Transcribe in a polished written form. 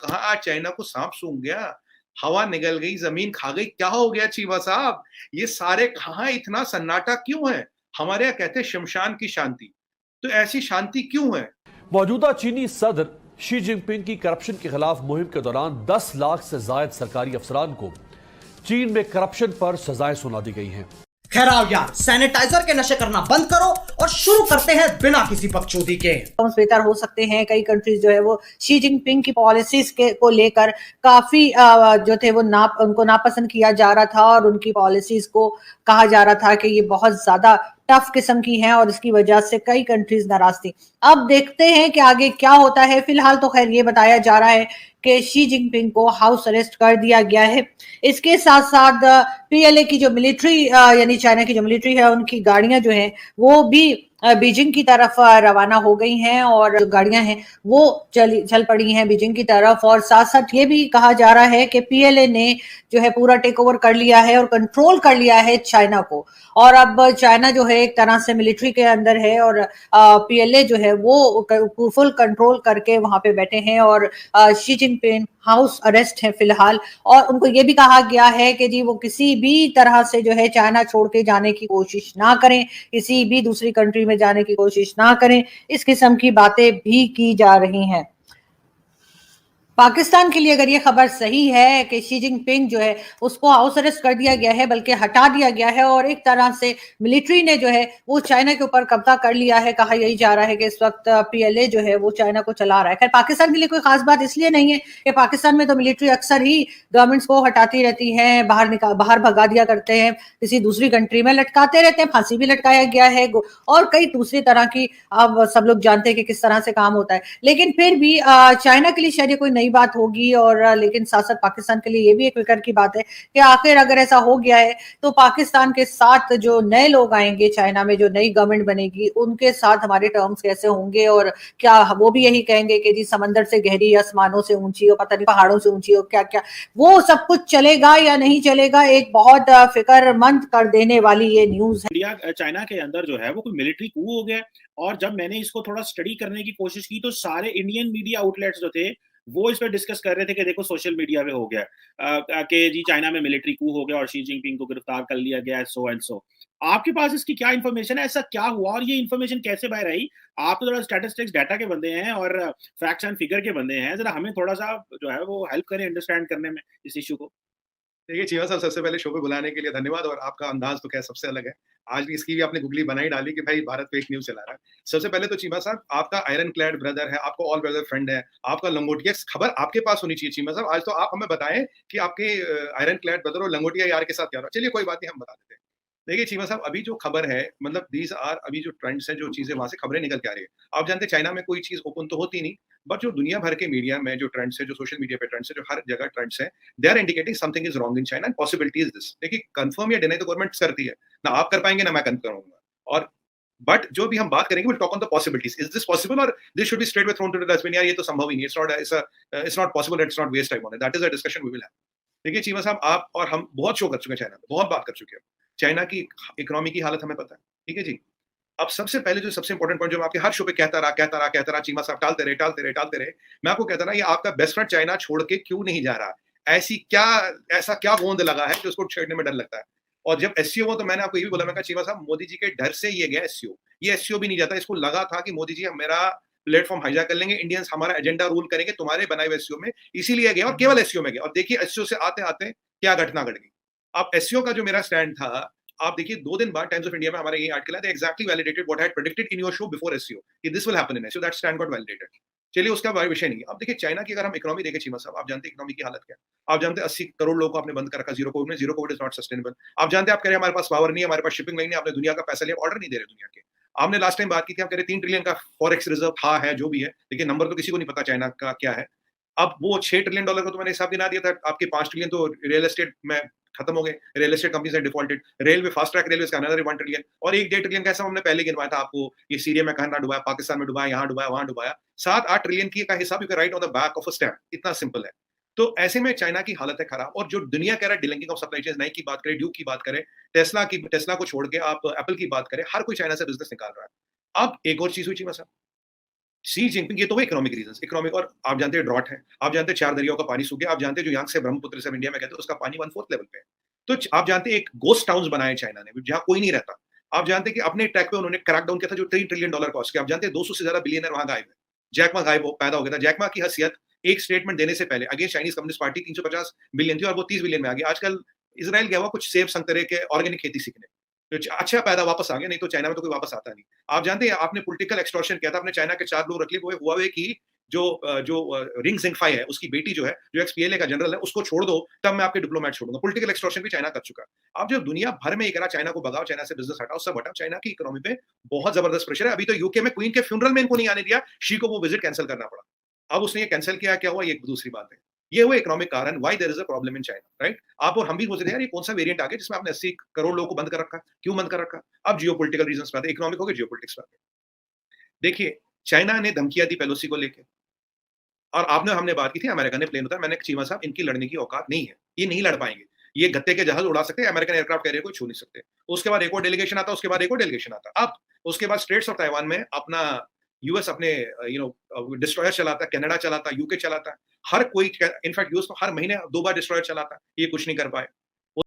कहा आज चाइना को सांप सूंघ गया, हवा निगल गई, जमीन खा गई, क्या हो गया चीमा साहब? ये सारे कहाँ इतना सन्नाटा क्यों है? हमारे यहाँ कहते हैं शमशान की शांति, तो ऐसी शांति क्यों है? मौजूदा चीनी सदर शी जिनपिंग की करप्शन के खिलाफ मुहिम के दौरान 10 लाख से जायद सरकारी अफसरान को चीन में करप्शन पर सजाएं सुना दी गई हैं। खैर आओ यार, सैनिटाइजर के नशे करना बंद करो और शुरू करते हैं बिना किसी बकचोदी के। बेहतर हो सकते हैं। कई कंट्रीज जो है वो शी जिनपिंग की पॉलिसीज के को लेकर काफी जो थे वो उनको नापसंद किया जा रहा था और उनकी पॉलिसीज को कहा जा रहा था कि ये बहुत ज्यादा टफ किस्म की हैं और इसकी वजह से कई कंट्रीज नाराज थी। अब देखते हैं कि आगे क्या होता है। फिलहाल तो खैर ये बताया जा रहा है कि शी जिनपिंग को हाउस अरेस्ट कर दिया गया है। इसके साथ साथ पीएलए की जो मिलिट्री यानी चाइना की जो मिलिट्री है उनकी गाड़ियां जो है वो भी बीजिंग की तरफ रवाना हो गई हैं और जो गाड़ियां हैं वो चल पड़ी हैं बीजिंग की तरफ। और साथ साथ ये भी कहा जा रहा है कि पीएलए ने जो है पूरा टेक ओवर कर लिया है और कंट्रोल कर लिया है चाइना को, और अब चाइना जो है एक तरह से मिलिट्री के अंदर है और पीएलए जो है वो फुल कंट्रोल करके वहां पे बैठे हैं और शी जिनपिंग हाउस अरेस्ट है फिलहाल। और उनको ये भी कहा गया है कि जी वो किसी भी तरह से जो है चाइना छोड़ के जाने की कोशिश ना करें, किसी भी दूसरी कंट्री में जाने की कोशिश ना करें। इस किस्म की बातें भी की जा रही हैं। पाकिस्तान के लिए अगर ये खबर सही है कि शी जिनपिंग जो है उसको हाउस अरेस्ट कर दिया गया है, बल्कि हटा दिया गया है और एक तरह से मिलिट्री ने जो है वो चाइना के ऊपर कब्जा कर लिया है, कहा यही जा रहा है कि इस वक्त पीएलए जो है वो चाइना को चला रहा है। खैर पाकिस्तान के लिए कोई खास बात इसलिए नहीं है कि पाकिस्तान में तो मिलिट्री अक्सर ही गवर्नमेंट्स को हटाती रहती है, बाहर भगा दिया करते हैं, किसी दूसरी कंट्री में लटकाते रहते हैं, फांसी भी लटकाया गया है और कई दूसरी तरह की अब सब लोग जानते हैं कि किस तरह से काम होता है। लेकिन फिर भी चाइना के लिए शायद कोई नई बात होगी और लेकिन साथ साथ पाकिस्तान के लिए ये भी एक फिक्र की बात है कि आखिर अगर ऐसा हो गया है तो पाकिस्तान के साथ जो नए लोग आएंगे चाइना में, जो नई गवर्नमेंट बनेगी, उनके साथ हमारे टर्म्स कैसे होंगे और क्या वो भी यही कहेंगे कि जी समंदर से गहरी, आसमानों से ऊंची हो, पता नहीं पहाड़ों से ऊंची हो, क्या क्या वो सब कुछ चलेगा या नहीं चलेगा। एक बहुत फिक्रमंद कर देने वाली ये न्यूज है। इंडिया चाइना के अंदर जो है वो कोई मिलिट्री कू हो गया, और जब मैंने इसको थोड़ा स्टडी करने की कोशिश की तो सारे इंडियन मीडिया आउटलेट्स जो थे वो इस पर डिस्कस कर रहे थे कि देखो सोशल मीडिया पे हो गया कि जी चाइना में मिलिट्री कू हो गया और शी जिनपिंग को गिरफ्तार कर लिया गया, सो एंड सो। आपके पास इसकी क्या इन्फॉर्मेशन है, ऐसा क्या हुआ और ये इन्फॉर्मेशन कैसे बाहर आई? आप तो थोड़ा स्टैटिस्टिक्स डाटा के बंदे हैं और फैक्ट्स एंड फिगर के बंदे हैं, जरा हमें थोड़ा सा जो है वो हेल्प करें अंडरस्टैंड करने में इस इशू को। देखिए चीमा साहब, सबसे पहले शो पे बुलाने के लिए धन्यवाद और आपका अंदाज तो क्या सबसे अलग है। आज भी इसकी भी आपने गुगली बनाई डाली कि भाई भारत फेक न्यूज़ चला रहा है। सबसे पहले तो चीमा साहब आपका आयरन क्लैड ब्रदर है, आपका ऑल ब्रदर फ्रेंड है, आपका लंगोटिया खबर आपके पास होनी चाहिए चीमा साहब। आज तो आप हमें बताएं कि आपके आयरन क्लैड ब्रदर और लंगोटिया यार के साथ क्या रहा। चलिए कोई बात नहीं, हम बता देते हैं। देखिए चीमा साहब, अभी जो खबर है मतलब दीज आर अभी जो ट्रेंड्स हैं, जो चीजें वहां से खबरें निकल के आ रही है। आप जानते हैं चाइना में कोई चीज ओपन तो होती नहीं, बट जो दुनिया भर के मीडिया में जो ट्रेंड्स है, जो सोशल मीडिया पे ट्रेंड्स है, जो हर जगह ट्रेंड्स है, they are indicating something is wrong in China and possibility is this. देखिए कंफर्म या डिनाई तो गवर्नमेंट करती है ना, आप कर पाएंगे ना मैं कंफर्म करूंगा। और बट जो भी हम बात करेंगे will talk on the possibilities. Is this possible और this should be straight way thrown to the dustbin? यार ये तो संभव ही नहीं, it's not possible, it's not waste time on it. That is a discussion we will have. देखिए चीमा साहब, आप और हम बहुत शो कर चुके हैं चाइना में, बहुत बात कर चुके हैं। चाइना की इकोनॉमी की हालत हमें पता है, ठीक है जी। अब सबसे पहले जो सबसे इंपॉर्टेंट पॉइंट जो मैं आपके हर शो पे कहता रहा चीमा साहब, टालते रहे। मैं आपको कहता रहा ये आपका बेस्ट फ्रेंड चाइना छोड़ के क्यों नहीं जा रहा? ऐसा क्या गोंद लगा है जो उसको छेड़ने में डर लगता है? और जब एससीओ हुआ तो मैंने आपको ये भी बोला, मैं कहा चीमा साहब मोदी जी के डर से ये गया एससीओ। ये एससीओ भी नहीं जाता, इसको लगा था कि मोदी जी मेरा प्लेटफॉर्म हाईजैक कर लेंगे, इंडियंस हमारा एजेंडा रूल करेंगे तुम्हारे बनाए हुए एससीओ में, इसीलिए गया और केवल एससीओ में गया। और देखिए एससीओ से आते-आते क्या घटना घट गई। अब एससीओ का जो मेरा स्टैंड था, आप देखिए 2 दिन बाद टाइम्स ऑफ इंडिया में हमारा ये आर्टिकल है, they exactly validated what I had predicted in your show before SCO कि this will happen in SCO, that stand got validated. चलिए उसका विषय नहीं है। अब देखिए चाइना की अगर हम इकोनॉमी देखें चीमा साहब, आप जानते हैं इकोनॉमी की हालत क्या है? आप जानते हैं 80 करोड़ लोगों को आपने बंद कर रखा जीरो कोविड में। Zero Covid is not sustainable. आप जानते हैं, आप कह रहे हैं हमारे पास पावर नहीं है, हमारे पास शिपिंग लाइन नहीं है, आपने दुनिया का पैसा लिया, ऑर्डर नहीं दे रहे दुनिया के। आपने लास्ट टाइम बात की थी, आप कह रहे 3 ट्रिलियन का फॉरेक्स रिजर्व था, है जो भी है, देखिए नंबर तो किसी को नहीं पता चाइना का क्या है। अब वो $6 ट्रिलियन का तो मैंने हिसाब गिना दिया था, आपके 5 ट्रिलियन तो रियल एस्टेट में खत्म हो गए, रियल एस्टेट कंपनीज ने defaulted. Railway fast track railway का अनदर 1 ट्रिलियन और 1-1.5 ट्रिलियन का हिसाब हमने पहले गिनवाया था आपको। ये सीरिया में कहां डुबाया, पाकिस्तान में डुबाया, यहाँ डुबाया, वहां डुबाया। 7-8 ट्रिलियन की का हिसाब you can write on the back of a stamp, इतना सिंपल है। तो ऐसे में चाइना की हालत है खराब और जो दुनिया कह रहा है delinking of supply chain, Naik की बात करें, ड्यूक की बात करें, टेस्ला को छोड़ के आप एप्पल की बात करें, हर कोई चाइना से बिजनेस निकाल रहा है। अब एक और चीज हुई चीमा साहब, शी जिनपिंग, ये तो इकोनॉमिक रीजंस, इकोनॉमिक, और आप जानते हैं ड्रॉट है, आप जानते हैं 4 दरियाओं का पानी सूख गया, आप जानते हैं जो यांग से ब्रह्मपुत्र से इंडिया में कहते हैं उसका पानी 1/4 लेवल पे है। तो आप जानते हैं एक गोस्ट टाउन्स बनाए चाइना ने जहाँ कोई नहीं रहता। आप जानते हैं कि अपने टैग पे उन्होंने क्रैकडाउन किया था जो $3 ट्रिलियन कॉस्ट किया। आप जानते हैं 200 से ज्यादा बिलियनर वहां गायब है। जैक मा पैदा हो गया था। जैक मा की हैसियत एक स्टेटमेंट देने से पहले against Chinese communist party 350 billion थी और वो 30 बिलियन में आ गई। आजकल इसराइल गया हुआ कुछ सेब संतरे के ऑर्गेनिक खेती सीखने, तो अच्छा पैदा वापस आ गया, नहीं तो चाइना में तो कोई वापस आता नहीं। आप जानते हैं आपने पॉलिटिकल एक्सटॉर्शन किया था, आपने चाइना के 4 लोग रख लिए, वो हुआवे की जो रिंग जिंगफाई है उसकी बेटी जो है, जो एक्स-पीएलए का जनरल है, उसको छोड़ दो, तब मैं आपके डिप्लोमेट छोड़ूंगा। पॉलिटिकल एक्सटॉर्शन भी चाइना कर चुका है। अब जब दुनिया भर में ये करा चाइना को भगाओ, चाइना से बिजनेस हटाओ, सब हटाओ, चाइना की इकोनॉमी पे बहुत जबरदस्त प्रेशर है। अभी तो यूके में क्वीन के फ्यूनरल में इनको नहीं आने दिया, शी को वो विजिट कैंसिल करना पड़ा। अब उसने ये कैंसिल किया, क्या हुआ ये दूसरी बात है। ये हुए इकोनॉमिक कारण, why there is a problem in China, right? आप और हम भी सोच रहे हैं यार ये कौन सा वेरिएंट आ गया जिसमें आपने 80 करोड़ लोगों को बंद कर रखा, क्यों बंद कर रखा? अब जियोपॉलिटिकल रीजंस पे आते हैं, इकोनॉमिक हो गए, जियोपॉलिटिक्स पे आते हैं। देखिए, चाइना ने धमकियां दी पेलोसी को लेके, और आपने हमने बात की थी, अमेरिका ने प्लेन उतारा, मैंने चीमा साहब इनकी लड़ने की औकात नहीं है, ये नहीं लड़ पाएंगे। ये गत्ते के जहाज उड़ा सकते हैं, अमेरिकन एयरक्राफ्ट कैरियर को छू नहीं सकते। उसके बाद एक और डेलीगेशन आता, उसके बाद एक और डेलीगेशन आता। अब उसके बाद स्ट्रेट्स ऑफ ताइवान में अपना यूएस अपने डिस्ट्रॉयर चलाता है, कनाडा चलाता है, यूके चलाता है, हर कोई, इनफैक्ट यूएस तो हर महीने 2 बार डिस्ट्रॉयर चलाता है, ये कुछ नहीं कर पाए।